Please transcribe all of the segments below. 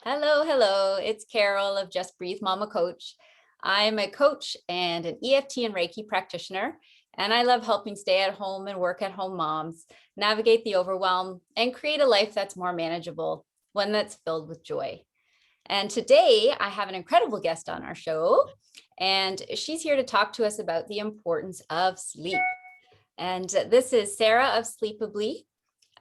Hello, hello. It's Carol of Just Breathe Mama Coach. I'm a coach and an EFT and Reiki practitioner, and I love helping stay at home and work at home moms navigate the overwhelm and create a life that's more manageable, one that's filled with joy. And today I have an incredible guest on our show, and she's here to talk to us about the importance of sleep. And this is Sara of Sleepably.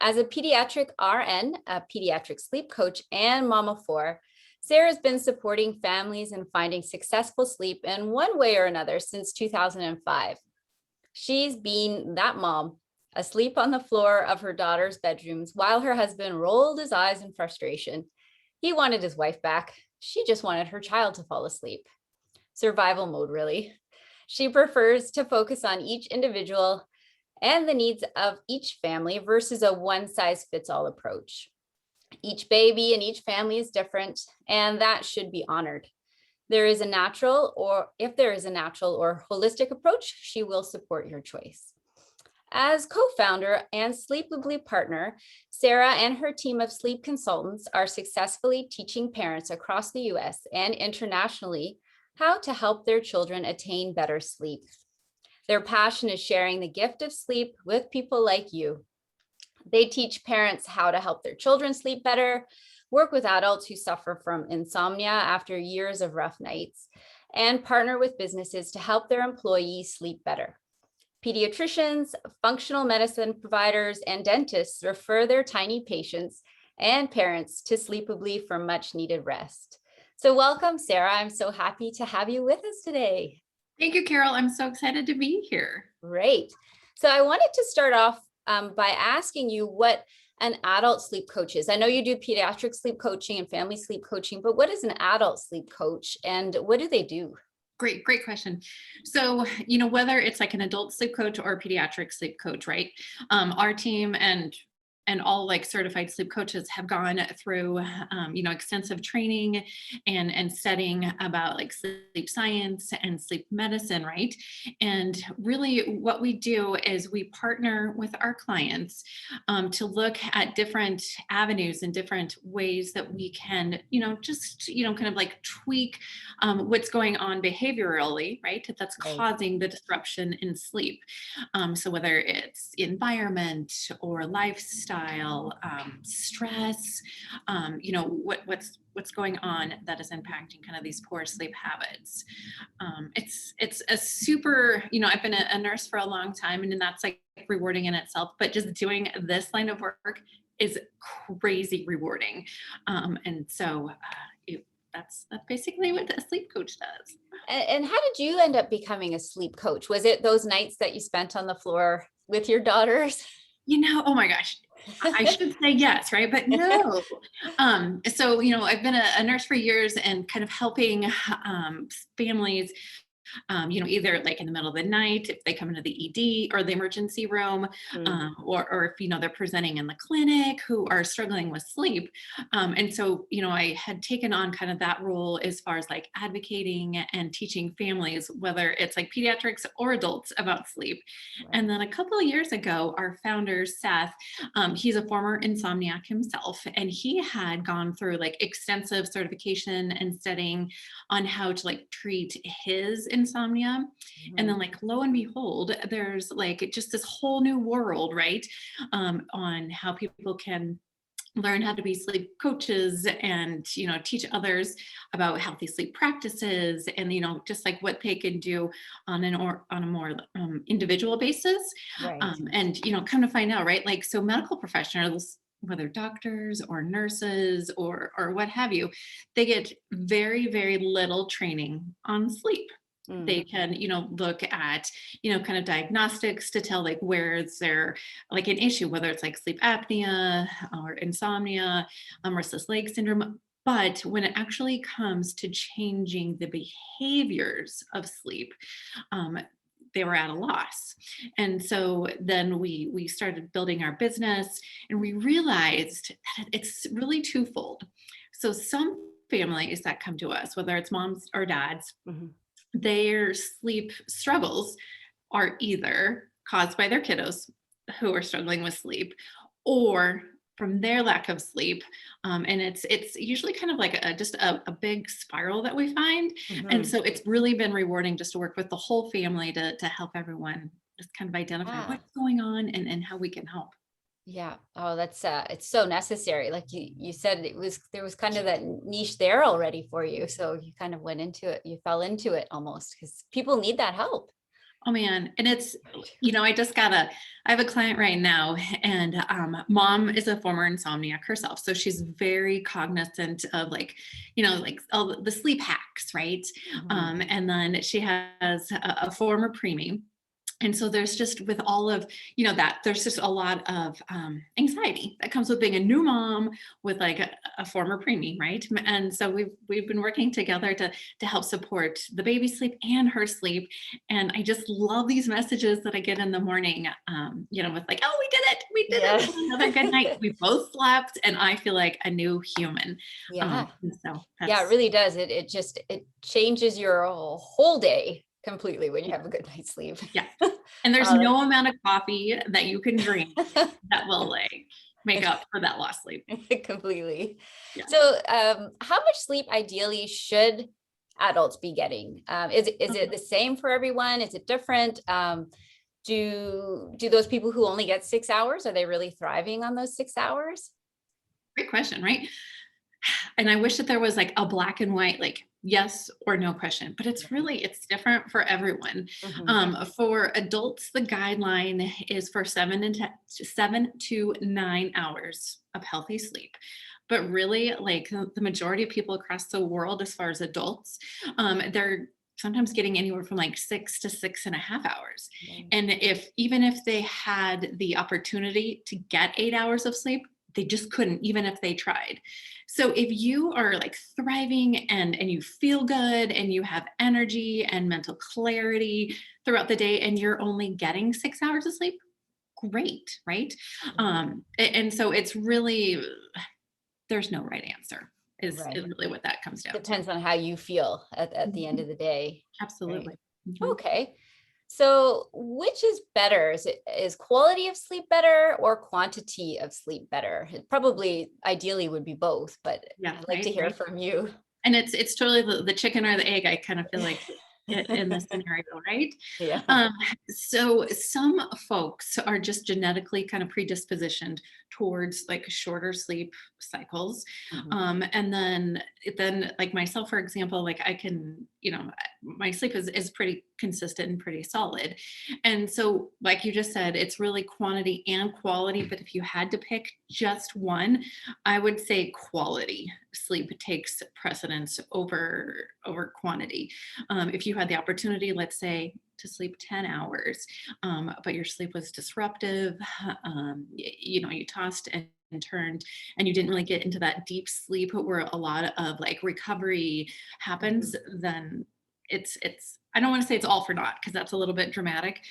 As a pediatric RN, a pediatric sleep coach, and mom of four, Sara's been supporting families in finding successful sleep in one way or another since 2005. She's been that mom, asleep on the floor of her daughter's bedrooms while her husband rolled his eyes in frustration. He wanted his wife back. She just wanted her child to fall asleep. Survival mode, really. She prefers to focus on each individual and the needs of each family versus a one-size-fits-all approach. Each baby and each family is different, and that should be honored. If there is a natural or holistic approach, she will support your choice. As co-founder and Sleepably partner, Sara and her team of sleep consultants are successfully teaching parents across the US and internationally how to help their children attain better sleep. Their passion is sharing the gift of sleep with people like you. They teach parents how to help their children sleep better, work with adults who suffer from insomnia after years of rough nights, and partner with businesses to help their employees sleep better. Pediatricians, functional medicine providers, and dentists refer their tiny patients and parents to Sleepably for much needed rest. So welcome, Sara. I'm so happy to have you with us today. Thank you, Carol. I'm so excited to be here. Great. So I wanted to start off by asking you what an adult sleep coach is. I know you do pediatric sleep coaching and family sleep coaching, but what is an adult sleep coach and what do they do? Great question. So, whether it's like an adult sleep coach or a pediatric sleep coach, right? Our team and all like certified sleep coaches have gone through, extensive training and studying about like sleep science and sleep medicine, right? And really what we do is we partner with our clients to look at different avenues and different ways that we can, kind of like tweak what's going on behaviorally, right? That's Right. causing the disruption in sleep. So whether it's environment or lifestyle, stress, what's going on that is impacting kind of these poor sleep habits. It's a super, I've been a nurse for a long time, and that's like rewarding in itself. But just doing this line of work is crazy rewarding, and so. That's basically what a sleep coach does. And how did you end up becoming a sleep coach? Was it those nights that you spent on the floor with your daughters? Oh my gosh, I should say yes, right? But no. So, I've been a nurse for years and kind of helping families either like in the middle of the night, if they come into the ED or the emergency room, or if, they're presenting in the clinic who are struggling with sleep. And so, I had taken on kind of that role as far as like advocating and teaching families, whether it's like pediatrics or adults, about sleep. Right. And then a couple of years ago, our founder, Seth, he's a former insomniac himself, and he had gone through like extensive certification and studying on how to like treat his insomnia. And then like lo and behold, there's like just this whole new world, right? On how people can learn how to be sleep coaches and teach others about healthy sleep practices and just like what they can do on a more individual basis. Right. And come to find out, right, like so medical professionals, whether doctors or nurses or what have you, they get very, very little training on sleep. They can, look at, kind of diagnostics to tell like where is there like an issue, whether it's like sleep apnea or insomnia, restless leg syndrome. But when it actually comes to changing the behaviors of sleep, they were at a loss. And so then we started building our business, and we realized that it's really twofold. So some families that come to us, whether it's moms or dads, their sleep struggles are either caused by their kiddos who are struggling with sleep, or from their lack of sleep. And it's usually kind of like just a big spiral that we find. And Mhm. so it's really been rewarding just to work with the whole family to help everyone just kind of identify Yeah. what's going on and how we can help. Yeah. Oh, that's it's so necessary. Like you said, there was kind of that niche there already for you. So you kind of went into it, you fell into it almost because people need that help. Oh man. And it's, I have a client right now, and mom is a former insomniac herself. So she's very cognizant of like, like all the sleep hacks, right? Mhm. And then she has a former preemie. And so there's just with all of that there's just a lot of anxiety that comes with being a new mom with like a former preemie, right? And so we've been working together to help support the baby sleep and her sleep. And I just love these messages that I get in the morning, with like, oh, we did it, Yeah. we had another good night, we both slept, and I feel like a new human. Yeah. And so Yeah, it that's really does. It changes your whole day completely when you have a good night's sleep. yeah. And there's Oh, no amount of coffee that you can drink that will like make up for that lost sleep. completely. Yeah. So, how much sleep ideally should adults be getting? Is it the same for everyone? Is it different? Do those people who only get 6 hours, are they really thriving on those 6 hours? Great question, right? And I wish that there was like a black and white, like yes or no question, but it's different for everyone. Mhm. For adults, the guideline is for 7 to 9 hours of healthy sleep. But really, like the majority of people across the world, as far as adults, they're sometimes getting anywhere from like 6 to 6.5 hours. Right. And even if they had the opportunity to get 8 hours of sleep, they just couldn't, even if they tried. So if you are like thriving and you feel good and you have energy and mental clarity throughout the day and you're only getting 6 hours of sleep, great, right? Mhm. And so it's really, there's no right answer is Right. really what that comes down to. Depends on how you feel at the end Mhm. of the day. Right. Absolutely. Mhm. Okay. So which is better? Is quality of sleep better or quantity of sleep better? It probably ideally would be both, but Yeah, I'd like to right, hear right. from you. And it's totally the chicken or the egg, I kind of feel like in this scenario, right? Yeah. Um, so some folks are just genetically kind of predispositioned towards like shorter sleep cycles. Mhm. And then like myself, for example, like I can, my sleep is pretty consistent and pretty solid. And so, like you just said, it's really quantity and quality. But if you had to pick just one, I would say quality sleep takes precedence over quantity. If you had the opportunity, let's say, to sleep 10 hours, but your sleep was disruptive, you tossed and turned, and you didn't really get into that deep sleep where a lot of like recovery Mhm. happens, then it's I don't want to say it's all for naught because that's a little bit dramatic,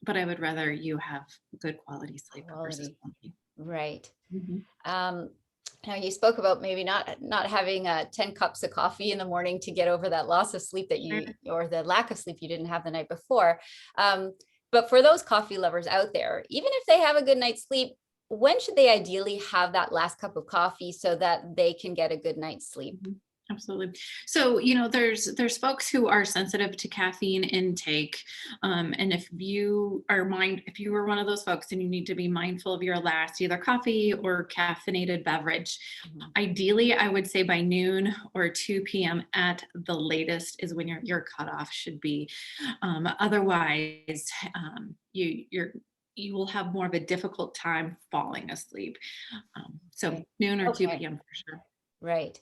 but I would rather you have good quality sleep versus Quality. quantity. Right. Mhm. Um, Now you spoke about maybe not having 10 cups of coffee in the morning to get over that loss of sleep that Sure. you or the lack of sleep you didn't have the night before. Um, but for those coffee lovers out there, even if they have a good night's sleep, when should they ideally have that last cup of coffee so that they can get a good night's sleep? Mhm. Absolutely. So, there's folks who are sensitive to caffeine intake. And if you are one of those folks and you need to be mindful of your last either coffee or caffeinated beverage, Mhm. ideally, I would say by noon or 2 p.m. at the latest is when your cutoff should be. Otherwise, you will have more of a difficult time falling asleep. So Okay. noon or 2 Okay. p.m. for sure. Right.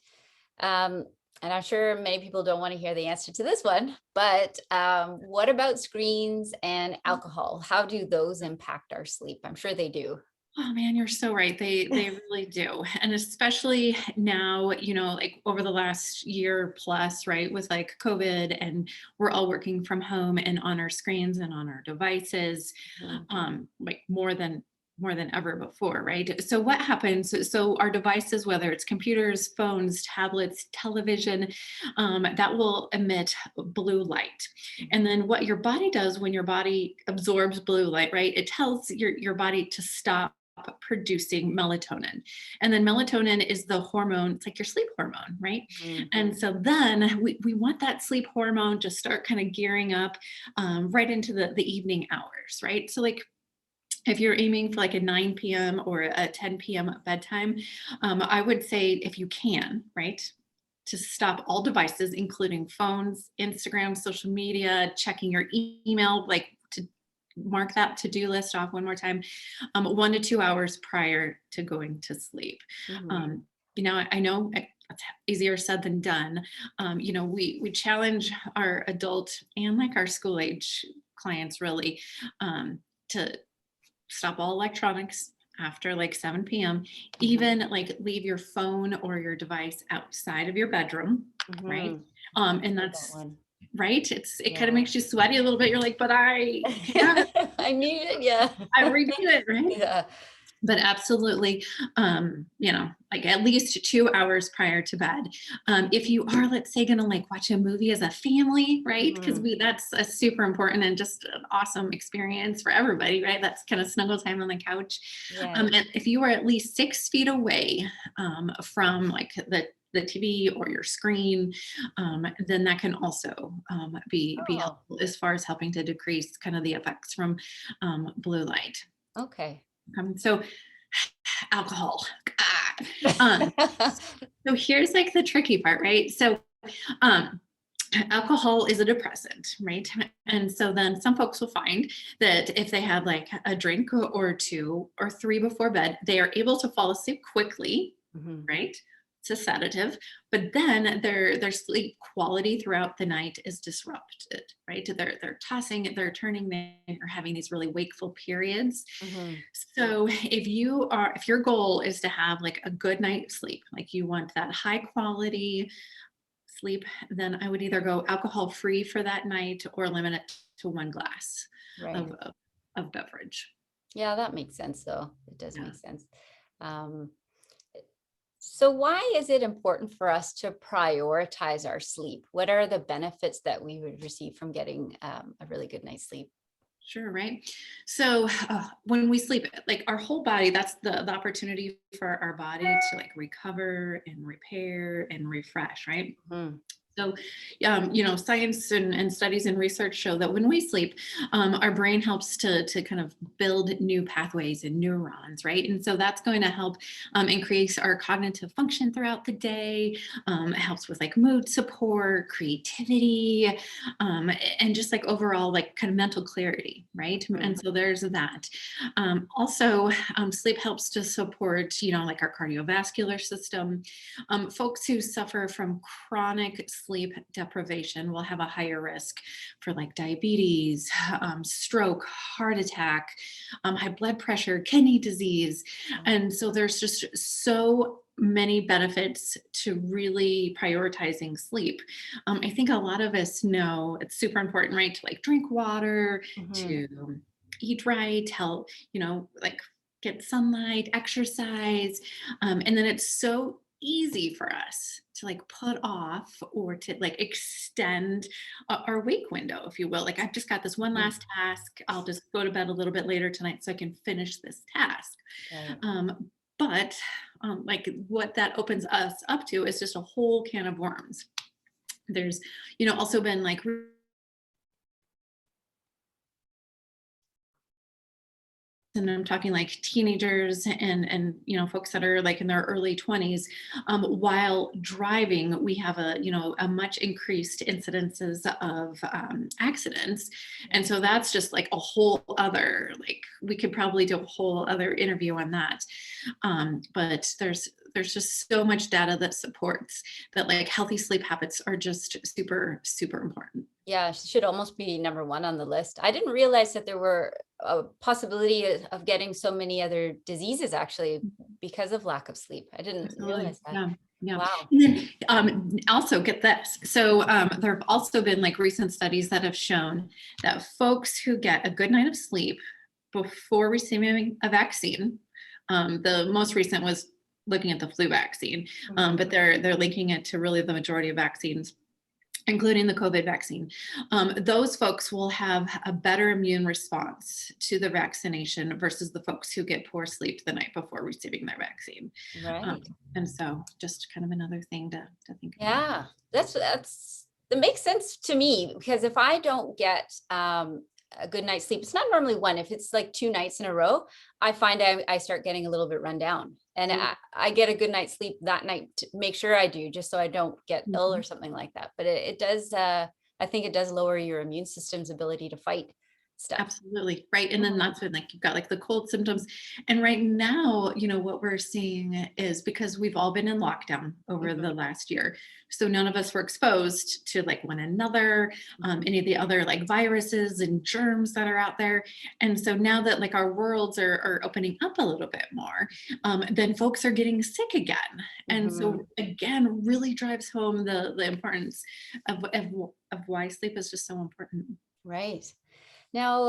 Um, and I'm sure many people don't want to hear the answer to this one, but what about screens and alcohol? How do those impact our sleep? I'm sure they do. Oh man, you're so right. They really do. And especially now, like over the last year plus, right, with like COVID and we're all working from home and on our screens and on our devices, Mhm. like more than ever before, right? So what happens? So our devices, whether it's computers, phones, tablets, television, that will emit blue light. And then what your body does when your body absorbs blue light, right? It tells your body to stop producing melatonin. And then melatonin is the hormone, it's like your sleep hormone, right? And so then we want that sleep hormone to start kind of gearing up right into the evening hours, right? So like if you're aiming for like a 9 p.m. or a 10 p.m. bedtime, I would say if you can, right, to stop all devices, including phones, Instagram, social media, checking your email, like to mark that to-do list off one more time, 1 to 2 hours prior to going to sleep. You know, I know it's easier said than done. You know, we challenge our adult and like our school age clients really to stop all electronics after like 7 p.m. Even like leave your phone or your device outside of your bedroom, right? And that's right. It kind of makes you sweaty a little bit. You're like, but I can't. I need it. Yeah. I redo it, right? Yeah. But absolutely, you know, like at least 2 hours prior to bed. If you are, let's say, gonna like watch a movie as a family, right? Because that's a super important and just an awesome experience for everybody, right? That's kind of snuggle time on the couch. Yeah. And if you are at least 6 feet away from like the TV or your screen, then that can also be helpful as far as helping to decrease kind of the effects from blue light. Okay. So alcohol. So here's like the tricky part, right? So alcohol is a depressant, right? And so then some folks will find that if they have like a drink or 2 or 3 before bed, they are able to fall asleep quickly, right? It's a sedative, but then their sleep quality throughout the night is disrupted, right? They're tossing, they're turning, they're having these really wakeful periods. So if your goal is to have like a good night's sleep, like you want that high quality sleep, then I would either go alcohol free for that night or limit it to 1 glass of beverage. Yeah, that makes sense though. It does make sense. So why is it important for us to prioritize our sleep? What are the benefits that we would receive from getting a really good night's sleep? Sure, right. So when we sleep, like our whole body, that's the opportunity for our body to like recover and repair and refresh, right? So, you know, science and studies and research show that when we sleep, our brain helps to kind of build new pathways and neurons, right? And so that's going to help increase our cognitive function throughout the day. It helps with like mood support, creativity, and just like overall like kind of mental clarity, right? And so there's that. Also, sleep helps to support, you know, like our cardiovascular system. Folks who suffer from chronic sleep deprivation will have a higher risk for like diabetes, stroke, heart attack, high blood pressure, kidney disease. And so there's just so many benefits to really prioritizing sleep. I think a lot of us know it's super important, right? To like drink water, to eat right, help, you know, like get sunlight, exercise. And then it's so easy for us to like put off or to like extend our wake window, if you will. Like I've just got this one last task. I'll just go to bed a little bit later tonight so I can finish this task. But like what that opens us up to is just a whole can of worms. There's, you know, also been like and I'm talking like teenagers and you know folks that are like in their early 20s, while driving we have a much increased incidences of accidents. And so that's just like a whole other, like we could probably do a whole other interview on that. But there's just so much data that supports that like healthy sleep habits are just super important. Yeah, should almost be number 1 on the list. I didn't realize that there were a possibility of getting so many other diseases actually because of lack of sleep. I didn't realize that. Yeah. Wow. And then also get this. So there have also been like recent studies that have shown that folks who get a good night of sleep before receiving a vaccine, the most recent was looking at the flu vaccine, but they're linking it to really the majority of vaccines, including the COVID vaccine. Those folks will have a better immune response to the vaccination versus the folks who get poor sleep the night before receiving their vaccine. Um, Right. and so just kind of another thing to think about. Yeah, that makes sense to me, because if I don't get a good night's sleep, it's not normally one. If it's like 2 nights in a row, I find I start getting a little bit run down, and I get a good night's sleep that night to make sure I do, just so I don't get ill or Mhm. something like that. But it does, I think it does lower your immune system's ability to fight stuff. Absolutely. Right. And then Mhm, that's when like you've got like the cold symptoms. And right now, what we're seeing is because we've all been in lockdown over mhm, the last year. So none of us were exposed to like one another, mhm. any of the other like viruses and germs that are out there. And so now that like our worlds are opening up a little bit more, then folks are getting sick again. And Mhm. so again, really drives home the importance of why sleep is just so important. Right. Now,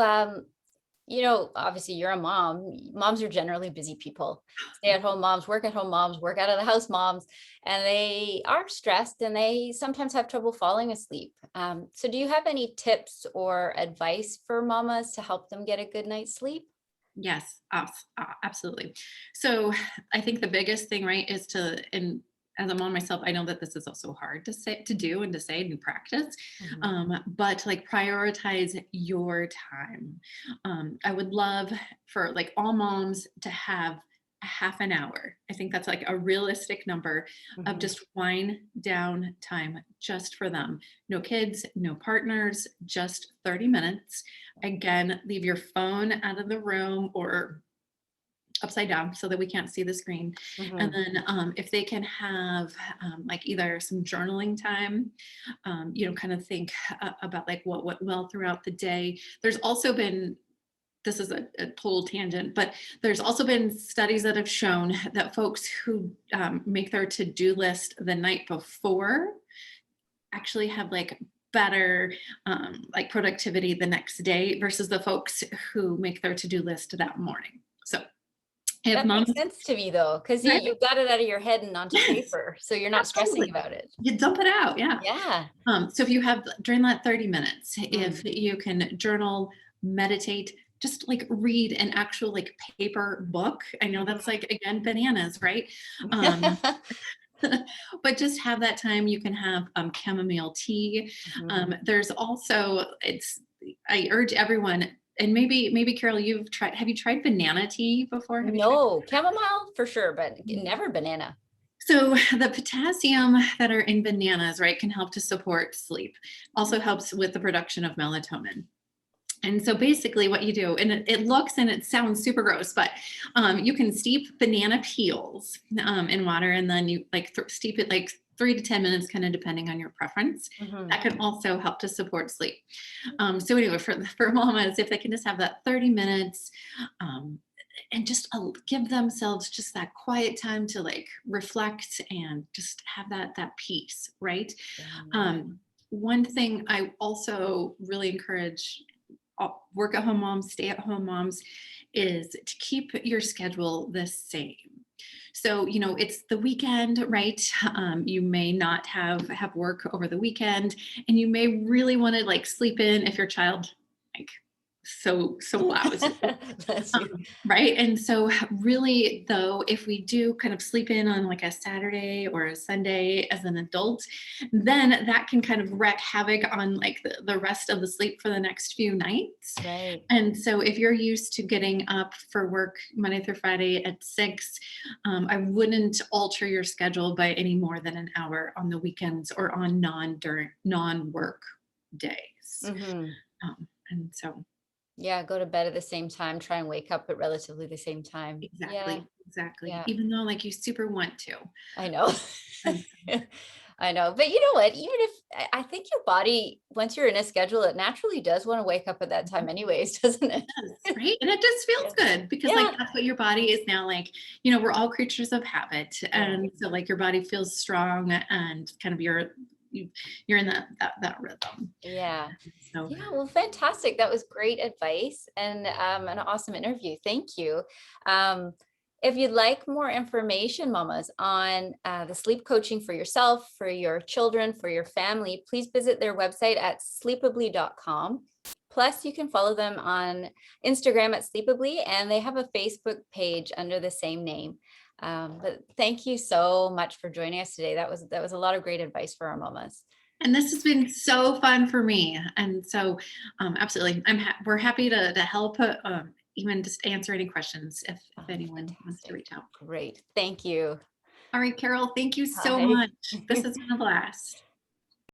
obviously you're a mom. Moms are generally busy people. Stay at home moms, work at home moms, work out of the house moms, and they are stressed and they sometimes have trouble falling asleep. So do you have any tips or advice for mamas to help them get a good night's sleep? Yes, absolutely. So I think the biggest thing, right, is and as a mom myself, I know that this is also hard to say, to do, and to say and practice, Mhm. but like prioritize your time. I would love for like all moms to have a half an hour. I think that's like a realistic number of Mhm. just wind down time just for them. No kids, no partners, just 30 minutes. Again, leave your phone out of the room or upside down so that we can't see the screen. And Mhm. then if they can have like either some journaling time, kind of think about like what went well throughout the day. There's also been, this is a total tangent, but there's also been studies that have shown that folks who make their to-do list the night before actually have like better like productivity the next day versus the folks who make their to-do list that morning. So if That makes moms, sense to me though, because right? you got it out of your head and onto Yes, paper, so you're not stressing absolutely. about it. You dump it out, yeah. Yeah. So if you have during that 30 minutes, Mm. if you can journal, meditate, just like read an actual like paper book. I know that's Mhm. like again bananas, right? Um, but just have that time. You can have chamomile tea. Mhm. There's also I urge everyone, and maybe Carol, have you tried banana tea before? Have you tried? No, chamomile for sure, but Mhm. never banana. So the potassium that are in bananas, right, can help to support sleep. Also helps with the production of melatonin. And so basically what you do, and it looks and it sounds super gross, but you can steep banana peels in water, and then you like steep it like 3 to 10 minutes, kind of depending on your preference. Mhm. That can also help to support sleep. So anyway, for mamas, if they can just have that 30 minutes, um, and just give themselves just that quiet time to like reflect and just have that peace, right? Yeah. Um, One thing I also really encourage work at home moms, stay at home moms, is to keep your schedule the same. So, it's the weekend, right? You may not have work over the weekend, and you may really want to like sleep in if your child like so lousy. Bless you. Right. And so, really, though, if we do kind of sleep in on like a Saturday or a Sunday as an adult, then that can kind of wreak havoc on like the rest of the sleep for the next few nights. Right. And so, if you're used to getting up for work Monday through Friday at 6, I wouldn't alter your schedule by any more than an hour on the weekends or on non work days. Mhm. And so, Yeah, go to bed at the same time, try and wake up at relatively the same time. Yeah, exactly. yeah, Even though like you super want to. I know. And I know. But you know what? Even if I think your body, once you're in a schedule, it naturally does want to wake up at that time anyways, doesn't it? yes, right? And it just feels Yeah. good because like Yeah. that's what your body is now like, we're all creatures of habit. Right. And so like your body feels strong and kind of you're in that rhythm. Yeah. So Yeah. Well, fantastic. That was great advice and an awesome interview. Thank you. Um, If you'd like more information, mamas, on the sleep coaching for yourself, for your children, for your family, please visit their website at sleepably.com. Plus, you can follow them on Instagram at Sleepably, and they have a Facebook page under the same name. But thank you so much for joining us today. That was a lot of great advice for our mamas. And this has been so fun for me. And so absolutely, we're happy to help even just answer any questions if anyone wants to reach out. Great. Thank you. All right, Carol, thank you so Bye. much. This has been a blast.